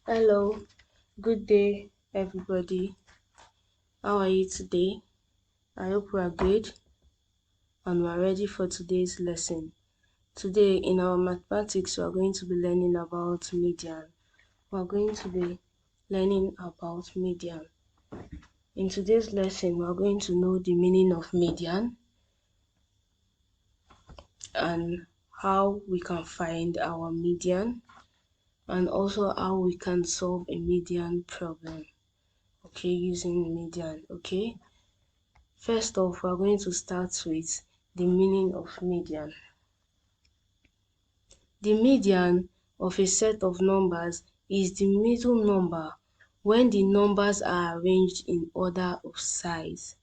Hello, good day, everybody. How are you today? I hope we are good and we are ready for today's lesson. Today, in our mathematics, we are going to be learning about median. We are going to be learning about median. In today's lesson, we are going to know the meaning of median and how we can find our median and also how we can solve a median problem. Okay, using median. Okay. First off, we are going to start with the meaning of median. The median of a set of numbers is the middle number when the numbers are arranged in order of size.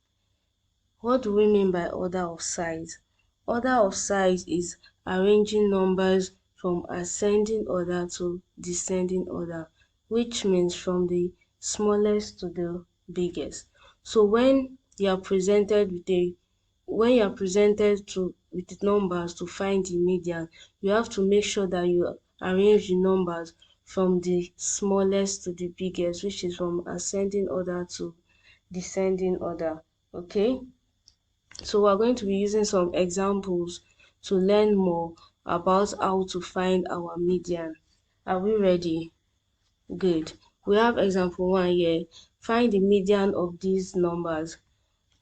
What do we mean by order of size? Order of size is arranging numbers from ascending order to descending order, which means from the smallest to the biggest. So when you are presented with numbers to find the median, you have to make sure that you arrange the numbers from the smallest to the biggest, which is from ascending order to descending order. Okay? So we're going to be using some examples to learn more about how to find our median. Are we ready? Good. We have example 1 here. Find the median of these numbers.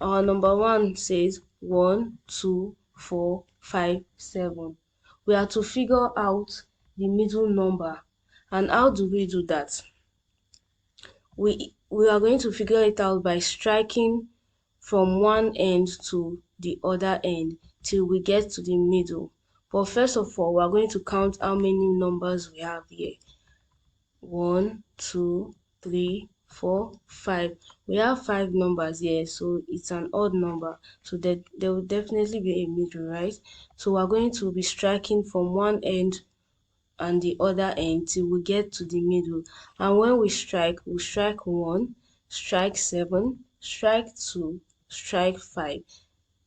Our number 1 says 1, 2, 4, 5, 7. We are to figure out the middle number. And how do we do that? We are going to figure it out by striking from one end to the other end till we get to the middle. But first of all, we are going to count how many numbers we have here. 1, 2, 3, 4, 5. We have 5 numbers here, so it's an odd number. So there will definitely be a middle, right? So we are going to be striking from one end and the other end till we get to the middle. And when we strike 1, strike 7, strike 2, strike 5.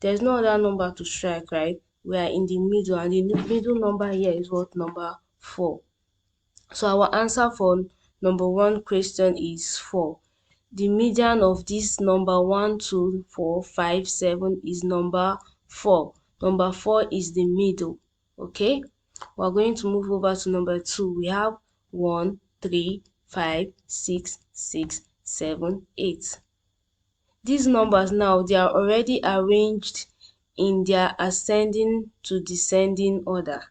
There's no other number to strike, right? We are in the middle, and the middle number here is what? Number 4. So our answer for number 1 question is 4. The median of this number 1, 2, 4, 5, 7 is number 4. Number 4 is the middle. Okay? We're going to move over to number 2. We have 1, 3, 5, 6, 6, 7, 8. These numbers now, they are already arranged in their ascending to descending order.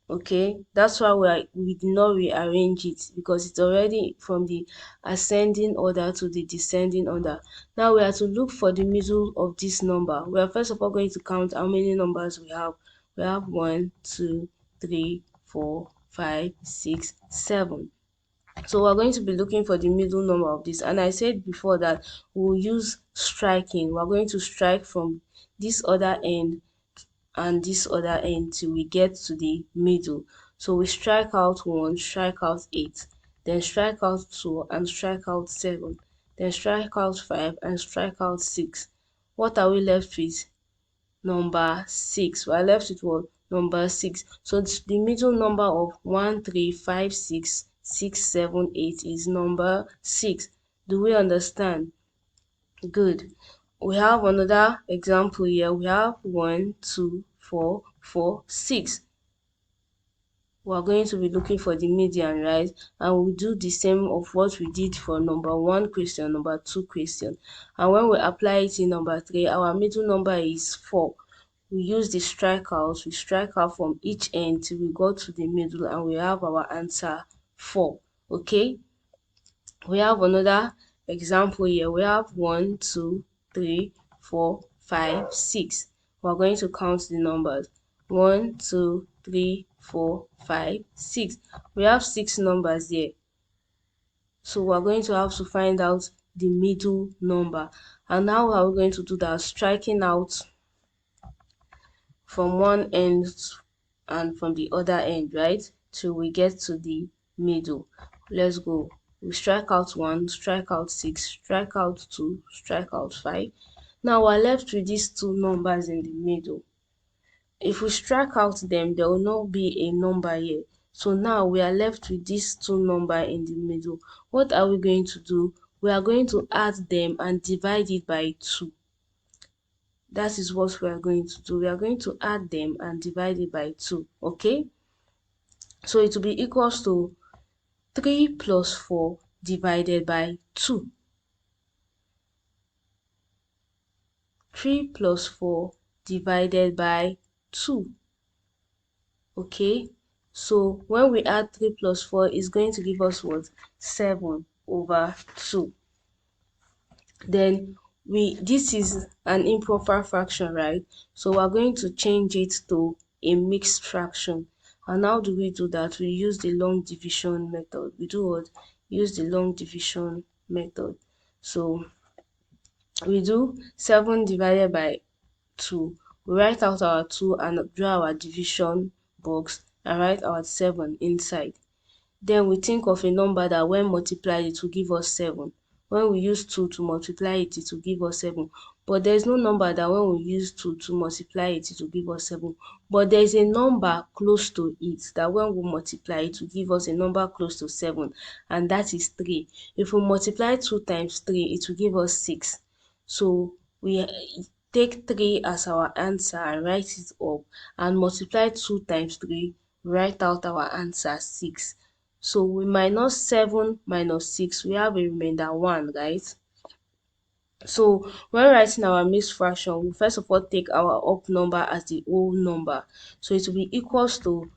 Okay, that's why we did not rearrange it, because it's already from the ascending order to the descending order. Now we are to look for the middle of this number. We are first of all going to count how many numbers we have. We have 1, 2, 3, 4, 5, 6, 7. So we're going to be looking for the middle number of this. And I said before that we'll use striking. We're going to strike from this other end and this other end till we get to the middle. So we strike out 1, strike out 8, then strike out 2 and strike out 7, then strike out 5 and strike out 6. What are we left with? Number 6. We are left with what? Number 6. So the middle number of 1, 3, 5, 6, 6, 7, 8 is number 6. Do we understand? Good. We have another example here. We have 1, 2, 4, 4, 6. We are going to be looking for the median, right? And we do the same of what we did for number 1 question, number 2 question. And when we apply it in number 3, our middle number is 4. We use the strikeout. We strike out from each end till we go to the middle, and we have our answer 4. Okay? We have another example here. We have 1, 2, 3, 4, 5, 6. We're going to count the numbers. 1, 2, 3, 4, 5, 6. We have 6 numbers here. So we're going to have to find out the middle number. And how are we going to do that? Striking out from one end and from the other end, right? Till we get to the middle. Let's go. We strike out 1, strike out 6, strike out 2, strike out 5. Now we're left with these 2 numbers in the middle. If we strike out them, there will not be a number here. So now we are left with these two numbers in the middle. What are we going to do? We are going to add them and divide it by 2. That is what we are going to do. We are going to add them and divide it by 2. Okay? So it will be equals to 3 plus 4 divided by 2. 3 plus 4 divided by 2. Okay? So when we add 3 plus 4, it's going to give us what? 7 over 2. Then this is an improper fraction, right? So we're going to change it to a mixed fraction. And how do we do that? We use the long division method. We do what? Use the long division method. So we do 7 divided by 2. We write out our 2 and draw our division box and write our 7 inside. Then we think of a number that when multiplied it will give us 7. When we use 2 to multiply it, it will give us 7. But there is no number that when we use 2 to multiply it, it will give us 7. But there is a number close to it that when we multiply it will give us a number close to 7, and that is 3. If we multiply 2 times 3, it will give us 6. So we take 3 as our answer and write it up, and multiply 2 times 3, write out our answer 6. So we minus 7 minus 6, we have a remainder 1, right? So when writing our mixed fraction, we first of all take our up number as the whole number. So it will be equals to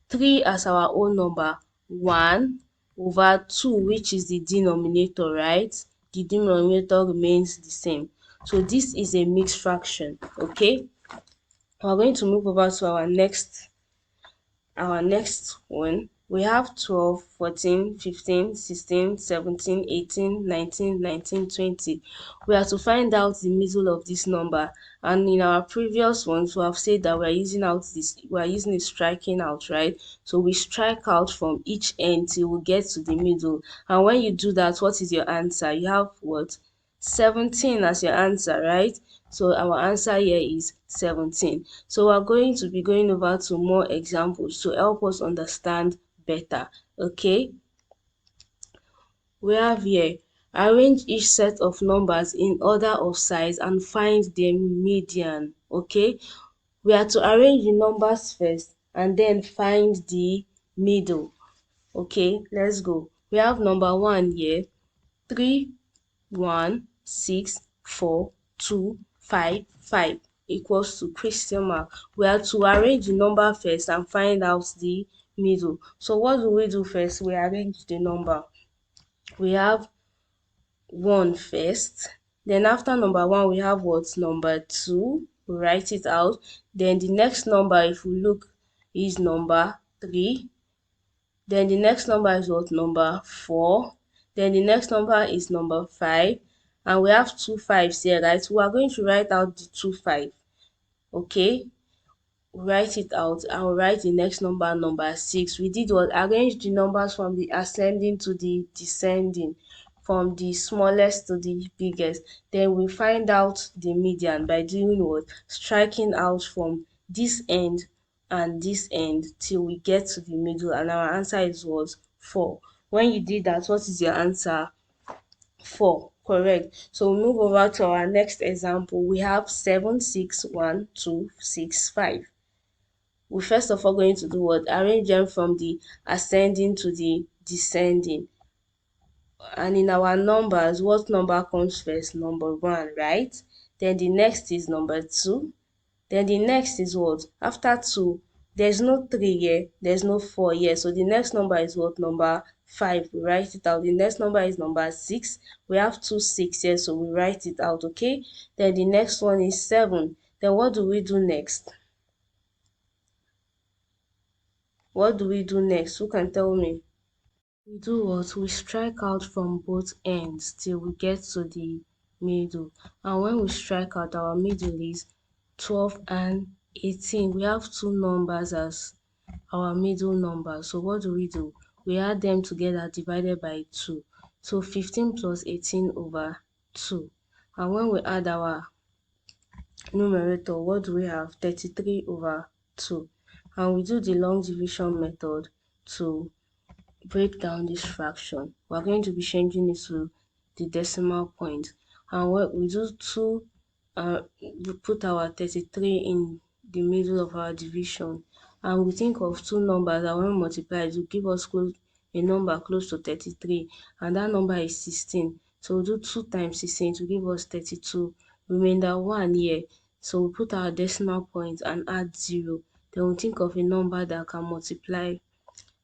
3 as our whole number, 1 over 2, which is the denominator, right? The denominator remains the same. So this is a mixed fraction, okay? We're going to move over to our next one. We have 12, 14, 15, 16, 17, 18, 19, 19, 20. We have to find out the middle of this number, and in our previous ones we have said that we are using the striking out, right? So we strike out from each end till we get to the middle, and when you do that, what is your answer? You have what? 17 as your answer, right? So our answer here is 17. So we're going to be going over to more examples to help us understand better. Okay, we have here, arrange each set of numbers in order of size and find their median. Okay, we are to arrange the numbers first and then find the middle. Okay, let's go. We have number 1 here, 3, 1, 6, 4, 2, 5, 5 equals to question mark. We have to arrange the number first and find out the middle. So what do we do first? We arrange the number. We have 1 first. Then after number 1, we have what? Number 2. We write it out. Then the next number, if we look, is number 3. Then the next number is what? Number 4. Then the next number is number 5. And we have 2 5s here, right? We are going to write out the 2 5. Okay, write it out. I will write the next number, number 6. We did what? Arrange the numbers from the ascending to the descending, from the smallest to the biggest. Then we find out the median by doing what? Striking out from this end and this end till we get to the middle, and our answer is what? 4. When you did that, what is your answer? 4. Correct. So we move over to our next example. We have 7, 6, 1, 2, 6, 5. We first of all going to do what? Arrange them from the ascending to the descending. And in our numbers, what number comes first? Number 1, right? Then the next is number 2. Then the next is what? After 2, there's no 3 here, there's no 4 here. So the next number is what? Number 5. We write it out. The next number is number 6. We have 2 6 here, so we write it out, okay? Then the next one is 7. Then what do we do next? What do we do next? Who can tell me? We do what? We strike out from both ends till we get to the middle. And when we strike out, our middle is 12 and 18. We have two numbers as our middle number. So what do? We add them together divided by 2. So 15 plus 18 over 2. And when we add our numerator, what do we have? 33 over 2. And we do the long division method. to break down this fraction. We're going to be changing it to the decimal point. And what we do we put our 33 in the middle of our division. And we think of two numbers that when we multiply it will give us a number close to 33. And that number is 16. So we'll do 2 times 16 to give us 32. Remainder 1 here. So we put our decimal point and add 0. Then we think of a number that can multiply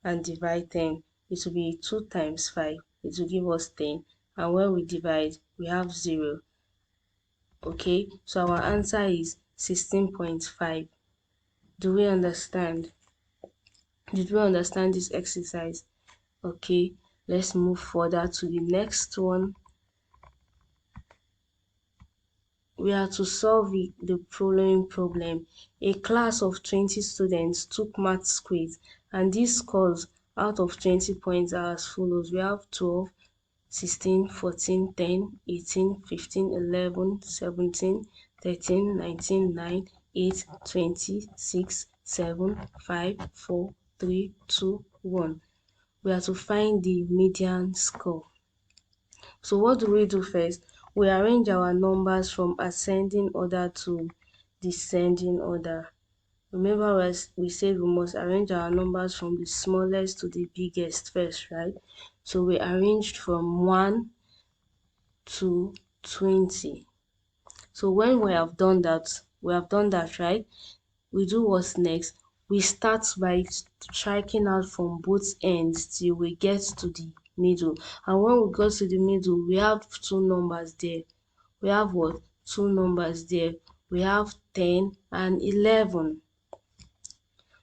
and divide 10. It will be 2 times 5. It will give us 10. And when we divide, we have 0. Okay, so our answer is 16.5. Do we understand? Did we understand this exercise? Okay, let's move further to the next one. We are to solve the following problem. A class of 20 students took maths quiz, and these scores out of 20 points are as follows. We have 12, 16, 14, 10, 18, 15, 11, 17, 13, 19, 9, 8, 20, 6, 7, 5, 4, 3, 2, 1. We are to find the median score. So what do we do first? We arrange our numbers from ascending order to descending order. Remember, as we said, we must arrange our numbers from the smallest to the biggest first, right? So we arranged from 1 to 20. So when we have done that, right? We do what's next? We start by striking out from both ends till we get to the middle. And when we go to the middle, we have two numbers there. We have what? Two numbers there. We have 10 and 11.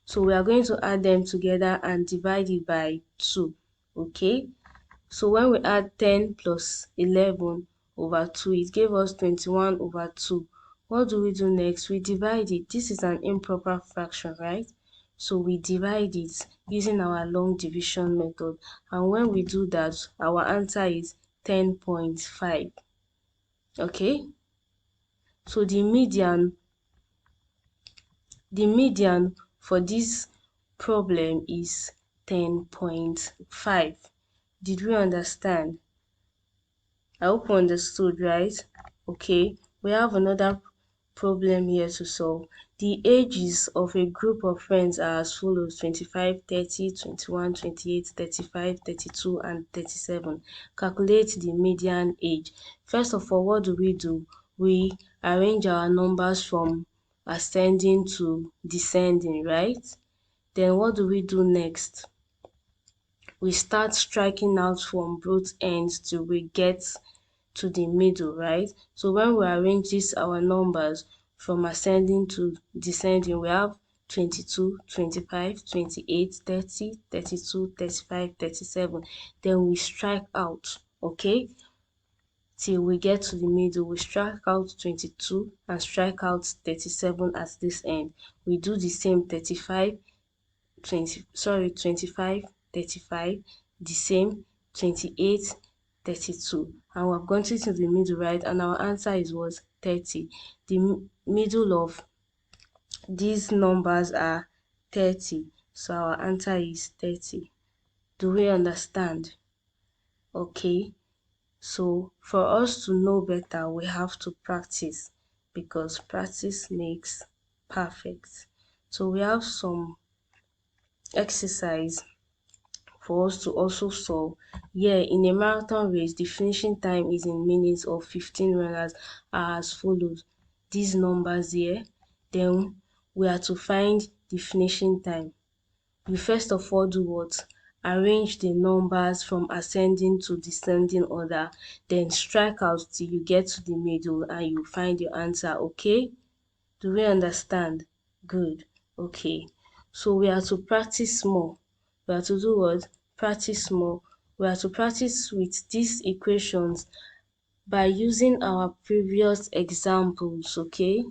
So we are going to add them together and divide it by 2. Okay? So when we add 10 plus 11 over 2, it gave us 21 over 2. What do we do next? We divide it. This is an improper fraction, right? So we divide it using our long division method. And when we do that, our answer is 10.5. Okay? So the median for this problem is 10.5. Did we understand? I hope you understood, right? Okay, we have another problem here to solve. The ages of a group of friends are as follows: 25, 30, 21, 28, 35, 32, and 37. Calculate the median age. First of all, what do? We arrange our numbers from ascending to descending, right? Then what do we do next? We start striking out from both ends till we get to the middle, right? So when we arrange our numbers from ascending to descending, we have 22, 25, 28, 30, 32, 35, 37. Then we strike out, okay? Till we get to the middle, we strike out 22 and strike out 37 at this end. We do the same 35, 25, 35, the same 28, 32, and we've gone to the middle, right? And our answer is what? 30. The middle of these numbers are 30, so our answer is 30. Do we understand? Okay, so for us to know better, we have to practice, because practice makes perfect. So we have some exercise for us to also solve. Yeah, in a marathon race, the finishing time is in minutes of 15 runners are as follows. These numbers here. Then we are to find the finishing time. You first of all do what? Arrange the numbers from ascending to descending order. Then strike out till you get to the middle and you find your answer, okay? Do we understand? Good. Okay. So we are to practice more. We are to do what? Practice more. We are to practice with these equations by using our previous examples, okay?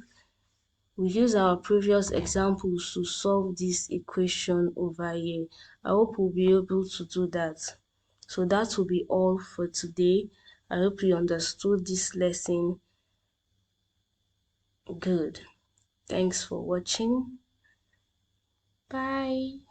We use our previous examples to solve this equation over here. I hope we'll be able to do that. So that will be all for today. I hope you understood this lesson. Good. Thanks for watching. Bye.